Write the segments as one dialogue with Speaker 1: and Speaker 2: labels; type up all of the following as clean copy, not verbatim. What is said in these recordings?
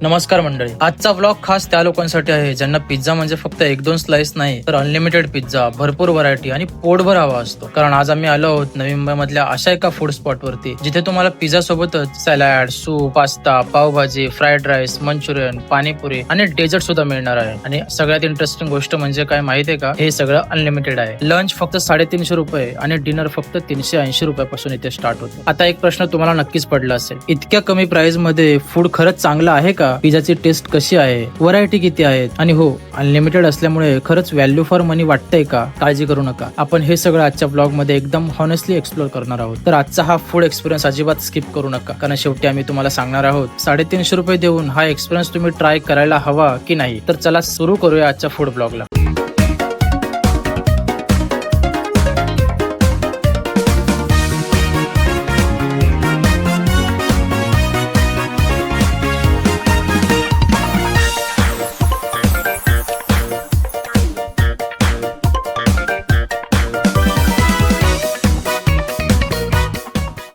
Speaker 1: नमस्कार मंडळी, आजचा व्लॉग खास त्या लोकांसाठी आहे ज्यांना पिझ्झा म्हणजे फक्त एक दोन स्लाइस नाही तर अनलिमिटेड पिझ्झा, भरपूर व्हरायटी आणि पोटभर हवा असतो. कारण आज आम्ही आलो आहोत नवी मुंबई मधल्या अशा एका फूड स्पॉट वरती जिथे तुम्हाला पिझ्झा सोबतच salad, soup, pasta, pav bhaji, fried rice, Manchurian, panipuri आणि डेझर्ट सुद्धा मिळणार आहे. आणि सगळ्यात इंटरेस्टिंग गोष्ट म्हणजे काय माहितीये का, हे सगळं अनलिमिटेड आहे. लंच फक्त 350 रुपये आणि डिनर फक्त 380 रुपयापासून इथे स्टार्ट होतो. आता एक प्रश्न तुम्हाला नक्कीच पडला असेल, इतक्या कमी प्राइस मध्ये फूड खरंच चांगलं आहे का? पिझ्झाची टेस्ट कशी आहे, व्हरायटी किती आहेत आणि हो, अनलिमिटेड असल्यामुळे खरंच व्हॅल्यू फॉर मनी वाटतंय का? काळजी करू नका, आपण हे सगळं आजच्या ब्लॉग मध्ये एकदम हॉनेस्टली एक्सप्लोर करणार आहोत. तर आजचा हा फूड एक्सपिरियन्स अजिबात स्किप करू नका, कारण शेवटी आम्ही तुम्हाला सांगणार आहोत 350 रुपये देऊन हा एक्सपिरियन्स तुम्ही ट्राय करायला हवा की नाही. तर चला सुरू करूया आजच्या फूड ब्लॉगला.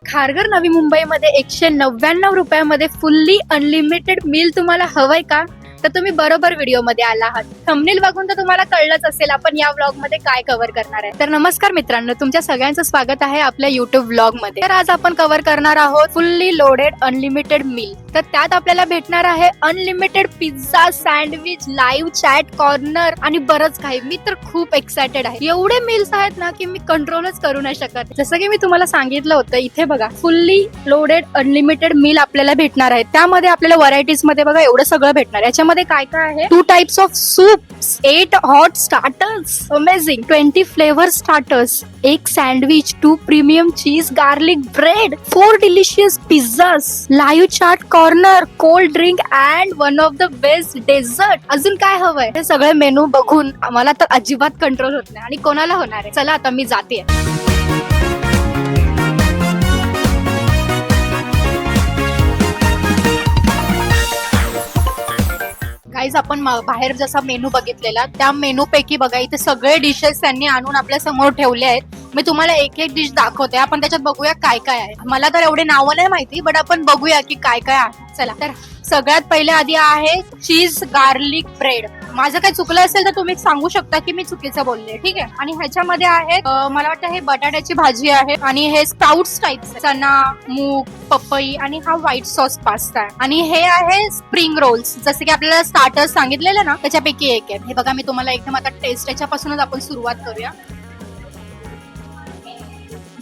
Speaker 2: खारघर नवी मुंबईमध्ये 199 रुपयामध्ये फुल्ली अनलिमिटेड मील तुम्हाला हवंय का? तर तुम्ही बरोबर व्हिडिओ मध्ये आला आहात. थंबनेल बघून तर तुम्हाला कळलंच असेल आपण या व्लॉग मध्ये काय कव्हर करणार आहे. तर नमस्कार मित्रांनो, तुमच्या सगळ्यांचं स्वागत आहे आपल्या युट्यूब व्लॉग मध्ये. तर आज आपण कव्हर करणार आहोत फुल्ली लोडेड अनलिमिटेड मील. तर त्यात आपल्याला भेटणार आहे unlimited pizza, sandwich, live chat corner आणि बरंच काही. मी तर खूप एक्सायटेड आहे. एवढे मील्स आहेत ना की मी कंट्रोलच करू नाही शकत. जसं की मी तुम्हाला सांगितलं होतं, इथे बघा फुल्ली लोडेड अनलिमिटेड मील आपल्याला भेटणार आहे. त्यामध्ये आपल्याला व्हरायटीज मध्ये बघा एवढं सगळं भेटणार. याच्यामध्ये काय काय आहे? 2 types of soups, 8 hot starters, amazing 20 flavour starters, 1 sandwich, 2 premium cheese garlic bread, 4 delicious pizzas, live chaat corner, cold drink and one of the best dessert. अजून काय हवंय? हे सगळे मेनू बघून मला तर अजिबात कंट्रोल होत नाही. आणि कोणाला होणार आहे? चला आता मी जाते. गाईज, आपण बाहेर जसा मेनू बघितलेला त्या मेनू पैकी बघा इथे सगळे डिशेस त्यांनी आणून आपल्या समोर ठेवले आहेत. मी तुम्हाला एक एक डिश दाखवते. आपण त्याच्यात बघूया काय काय आहे. मला तर एवढे नावं नाही माहिती, बट आपण बघूया की काय काय आहे. चला, तर सगळ्यात पहिले आधी आहे चीज गार्लिक ब्रेड. माझं काही चुकलं असेल तर तुम्ही सांगू शकता की मी चुकीचं बोलले, ठीक आहे. आणि ह्याच्यामध्ये आहे मला वाटतं हे बटाट्याची भाजी आहे आणि हे स्प्राउट्स टाइप, चना, मूग, पपई आणि हा व्हाईट सॉस पास्ता आहे. आणि हे आहे स्प्रिंग रोल्स, जसे की आपल्याला स्टार्टर्स सांगितलेले ना त्याच्यापैकी एक आहे. हे बघा, मी तुम्हाला एकदम आता टेस्ट याच्यापासूनच आपण सुरुवात करूया.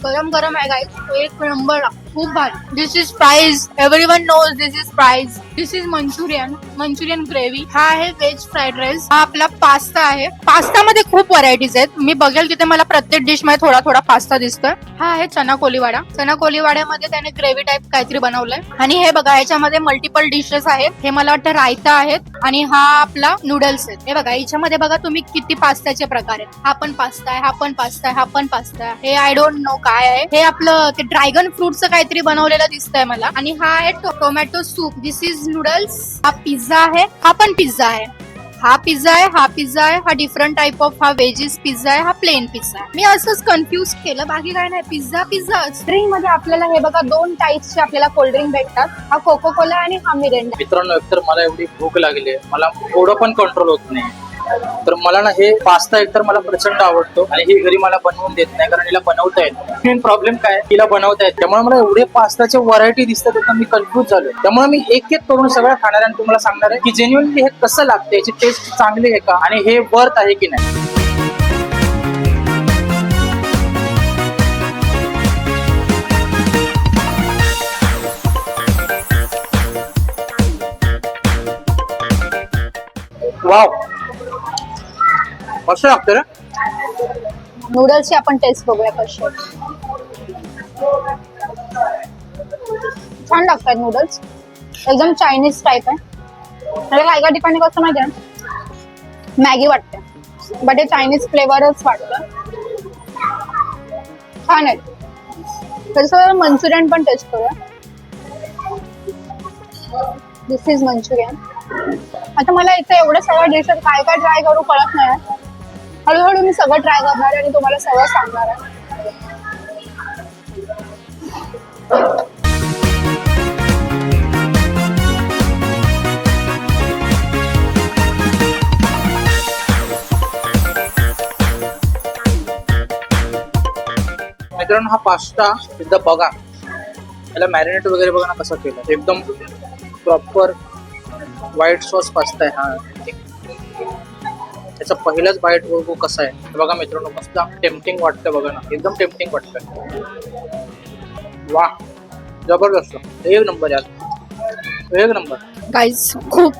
Speaker 2: गरम गरम आहे गाईज, एक नंबर, खूप भारी. This is fries, everyone knows this is fries. This is Manchurian gravy. हा आहे व्हेज फ्राईड राईस. हा आपला पास्ता आहे. पास्ता मध्ये खूप व्हरायटीज आहेत. मी बघेल तिथे मला प्रत्येक डिश मध्ये थोडा थोडा पास्ता दिसतोय. हा आहे चना कोलीवाडा. चना कोलीवाड्यामध्ये त्याने ग्रेव्ही टाइप काहीतरी बनवलंय. आणि हे बघा, ह्याच्यामध्ये मल्टिपल डिशेस आहेत. हे मला वाटतं रायता आहेत आणि हा आपला नूडल्स आहेत. हे बघा, याच्यामध्ये बघा तुम्ही किती पास्त्याचे प्रकार आहेत. हा पण पास्ता आहे, हा पण पास्ता आहे, हा पण पास्ता आहे. हे आय डोंट नो काय आहे. हे आपलं ते ड्रॅगन फ्रूटचं काहीतरी बनवलेलं दिसतंय मला. आणि हा आहे tomato soup. This is noodles. हा पिझ्झा आहे, हा पण पिझ्झा आहे. हा पिझ्झा आहे, हा पिझ्झा आहे, हा डिफरंट टाइप ऑफ, हा वेजीस पिझ्झा आहे, हा प्लेन पिझ्झा आहे. मी असंच कन्फ्युज केलं, बाकी काय नाही. Pizza pizza. ड्रिंक मध्ये आपल्याला हे बघा 2 टाइप्सचे आपल्याला कोल्ड्रिंक भेटतात. हा कोको कोला आणि हा मिरिंडा.
Speaker 1: मित्रांनो, एकतर मला एवढी भूक लागली आहे, मला थोडं पण कंट्रोल होत नाही. तर मला ना हे पास्ता एकतर मला प्रचंड आवडतो आणि ही घरी मला बनवून देत नाही, कारण हिला बनवता येत. मेन प्रॉब्लेम काय, हिला बनवता येत. त्यामुळे मला एवढे पास्ताच्या व्हरायटी दिसतात तर मी कन्फ्युज झालो. त्यामुळे मी एक एक करून सगळं खाणार आणि तुम्हाला सांगणार आहे की जेन्युइनली हे कसं लागतं, याची टेस्ट चांगली आहे का आणि हे वर्थ आहे की नाही. वाव, कसं लागतं रे?
Speaker 2: नूडल्सची आपण टेस्ट बघूया कशी आहे. छान लागतात नूडल्स, एकदम चायनीज टाइप आहे. म्हणजे काय काय ठिकाणी कसं माहिती आहे, मॅगी वाटते, बट हे चायनीज फ्लेवरच वाटतं. छान आहे. तसं मंचुरियन पण टेस्ट करूया. दिस इज मंचुरियन. आता मला इथे एवढं सगळं डिशेस काय काय ट्राय करू कळत नाही. हळूहळू मी सगळं ट्राय करणार आणि तुम्हाला सगळं सांगणार आहे.
Speaker 1: मित्रांनो हा पास्ता एकदा बघा, त्याला मॅरिनेट वगैरे बघा ना कसं केलं, एकदम प्रॉपर व्हाईट सॉस पास्ता आहे हा. त्याचा पहिलाच बाईट बघू कसा आहे. हे बघा मित्रांनो, मस्त टेम्पटिंग वाटतं बघा ना, एकदम टेम्पटिंग वाटतं. वा, जबरदस्त, एक नंबर यार, एक नंबर.
Speaker 2: गाईज खूप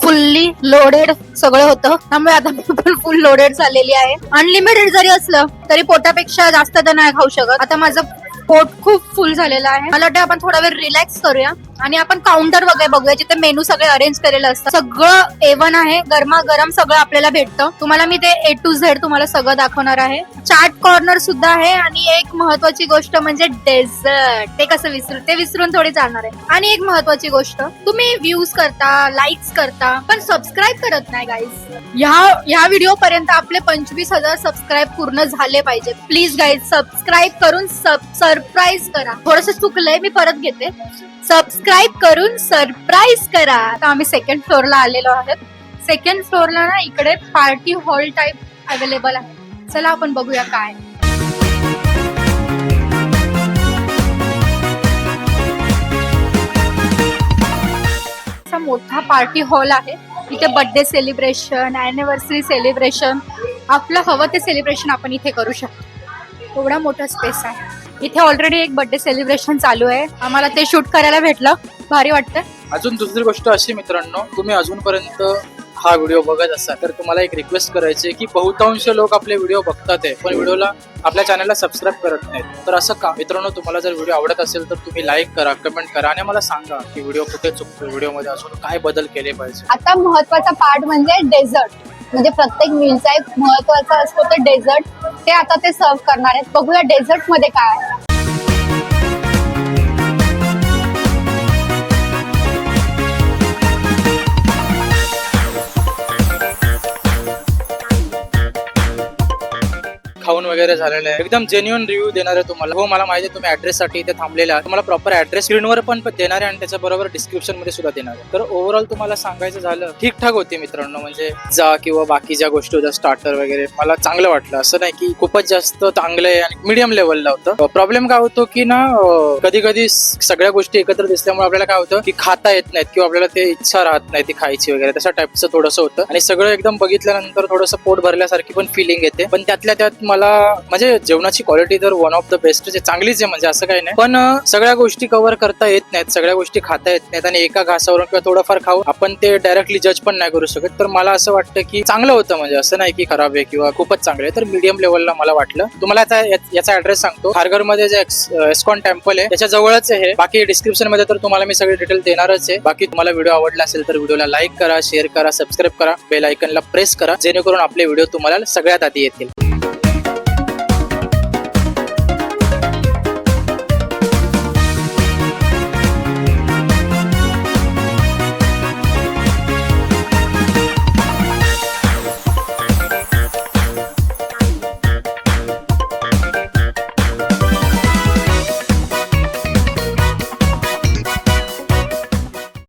Speaker 2: फुल्ली लोडेड सगळं होतं, त्यामुळे आता मी पण फुल लोडेड झालेली आहे. अनलिमिटेड जरी असलं तरी पोटापेक्षा जास्त तर नाही खाऊ शकत. आता माझं पोट खूप फुल झालेलं आहे. मला वाटतं आपण थोडा वेळ रिलॅक्स करूया आणि आपण काउंटर वगैरे बघूया, जिथे मेनू सगळे अरेंज केलेलं असतं. सगळं A1 आहे, गरमागरम सगळं आपल्याला भेटतं. तुम्हाला मी ते A to Z तुम्हाला सगळं दाखवणार आहे. चाट कॉर्नर सुद्धा आहे आणि एक महत्वाची गोष्ट म्हणजे डेझर्ट. ते कसं विसरू, ते विसरून थोडी चालणार आहे. आणि एक महत्वाची गोष्ट, तुम्ही व्ह्यूज करता, लाईक्स करता, पण सबस्क्राईब करत नाही गाईज. ह्या व्हिडिओ पर्यंत आपले 25,000 सबस्क्राईब पूर्ण झाले पाहिजे. प्लीज गाईज सबस्क्राईब करून सरप्राईज करा. थोडस चुकलंय, मी परत घेते. सबस्क्राईब करून सरप्राईज करा. आता आम्ही सेकंड फ्लोअरला आलेलो आहोत. सेकंड फ्लोअरला ना इकडे पार्टी हॉल टाइप अवेलेबल आहे. चला आपण बघूया काय. असा मोठा पार्टी हॉल आहे. इथे बर्थडे सेलिब्रेशन, अॅनिव्हर्सरी सेलिब्रेशन, आपलं हवं ते सेलिब्रेशन आपण इथे करू शकतो. एवढा मोठा स्पेस आहे. इथे ऑलरेडी एक बर्थडे सेलिब्रेशन चालू आहे. आम्हाला ते शूट करायला भेटलं, भारी वाटतं.
Speaker 1: अजून दुसरी गोष्ट अशी मित्रांनो, तुम्ही अजूनपर्यंत हा व्हिडिओ बघत असाल तर तुम्हाला एक रिक्वेस्ट करायची की बहुतांश लोक आपले व्हिडिओ बघतात आहे पण व्हिडिओला, आपल्या चॅनलला सबस्क्राईब करत नाहीत. तर असं का मित्रांनो, तुम्हाला जर व्हिडिओ आवडत असेल तर तुम्ही लाईक करा, कमेंट करा आणि मला सांगा की व्हिडिओ कुठे चुकतो, व्हिडिओमध्ये अजून काय बदल केले पाहिजे.
Speaker 3: आता महत्वाचा पार्ट म्हणजे डेझर्ट. म्हणजे प्रत्येक मीलचा एक महत्वाचा असतो ते डेझर्ट. ते आता ते सर्व करणार आहेत. बघूया डेझर्ट मध्ये काय आहे.
Speaker 1: खाऊन वगैरे झालेलं आहे. एकदम जेन्युअन रिव्ह्यू देणार आहे तुम्हाला. हो, मला माहिती आहे तुम्ही ऍड्रेस साठी इथे थांबलेला आहात. तुम्हाला प्रॉपर ऍड्रेस स्क्रीनवर पण देणार आहे आणि त्याच्याबरोबर डिस्क्रिप्शन मध्ये सुद्धा देणार आहे. तर ओव्हरऑल तुम्हाला सांगायचं झालं, ठीकठाक होती मित्रांनो. म्हणजे जा किंवा बाकी ज्या गोष्टी होत्या स्टार्टर वगैरे, मला चांगलं वाटलं. असं नाही की खूपच जास्त चांगलं आहे आणि मीडियम लेवलला होतं. प्रॉब्लेम काय होतो की ना, कधी कधी सगळ्या गोष्टी एकत्र दिसल्यामुळे आपल्याला काय होतं की खाता येत नाहीत किंवा आपल्याला ते इच्छा राहत नाही ती खायची वगैरे, तशा टाईपचं थोडंसं होतं. आणि सगळं एकदम बघितल्यानंतर थोडंसं पोट भरल्यासारखी पण फिलिंग येते. पण त्यातल्या त्यात मला म्हणजे जेवणाची क्वालिटी तर वन ऑफ द बेस्ट आहे, चांगलीच आहे म्हणजे असं काही नाही. पण सगळ्या गोष्टी कव्हर करता येत नाहीत, सगळ्या गोष्टी खाता येत नाहीत आणि एका घासावरून किंवा थोडंफार खाऊ आपण ते डायरेक्टली जज पण नाही करू शकत. तर मला असं वाटतं की चांगलं होतं, म्हणजे असं नाही की खराब आहे किंवा खूपच चांगलं आहे. तर मीडियम लेवलला मला वाटलं. तुम्हाला याचा ऍड्रेस सांगतो. खारघरमध्ये जे एस्कॉन टेम्पल आहे त्याच्या जवळच आहे. बाकी डिस्क्रिप्शन मध्ये तर तुम्हाला मी सगळे डिटेल देणारच आहे. बाकी तुम्हाला व्हिडिओ आवडला असेल तर व्हिडिओला लाईक करा, शेअर करा, सबस्क्राईब करा, बेल आयकनला प्रेस करा, जेणेकरून आपले व्हिडिओ तुम्हाला सगळ्यात आधी येतील.